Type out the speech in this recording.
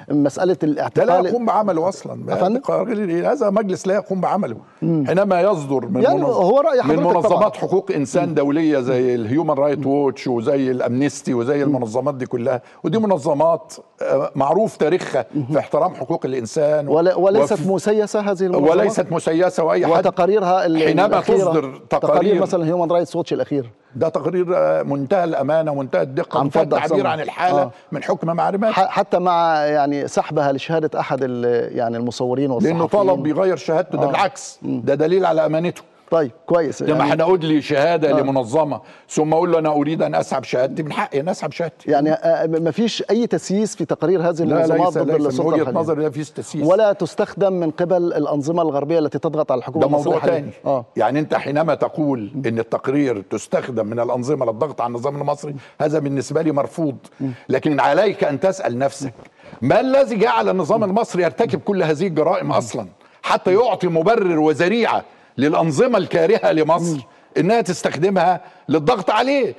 مساله ده الاعتقال لا يقوم بعمله اصلا. هذا مجلس لا يقوم بعمله حينما يصدر من يعني هو رأي من حضرتك منظمات طبعا. حقوق انسان دوليه زي الهيومن رايت ووتش وزي الامنستي وزي المنظمات دي كلها، ودي منظمات معروف تاريخها في احترام حقوق الانسان وليست مسيسه هذه المنظمات، وليست مسيسه، واي حد وتقاريرها حينما تصدر تقارير مثلا هيومن رايتس ووتش الاخير ده تقرير منتهى الامانه ومنتهى الدقه ومنتهى التعبير عن الحاله من حكم معلومات، حتى مع يعني سحبها لشهاده احد يعني المصورين والصحفيين لانه طلب يغير شهادته. ده بالعكس ده دليل على امانته. طيب كويس. لما يعني هنقول لي شهاده لمنظمه ثم اقول له انا اريد ان اسحب شهادتي، من حقي ان اسحب شهادتي. يعني ما فيش اي تسييس في تقارير هذه المنظمات ضد السلطه من وجهه نظري لا فيش تسييس، ولا تستخدم من قبل الانظمه الغربيه التي تضغط على الحكومه المصريه. ده موضوع ثاني. يعني انت حينما تقول ان التقرير تستخدم من الانظمه للضغط على النظام المصري، هذا بالنسبه لي مرفوض. لكن عليك ان تسال نفسك ما الذي جعل النظام المصري يرتكب كل هذه الجرائم اصلا، حتى يعطي مبرر وذريعه للأنظمة الكارهة لمصر إنها تستخدمها للضغط عليه.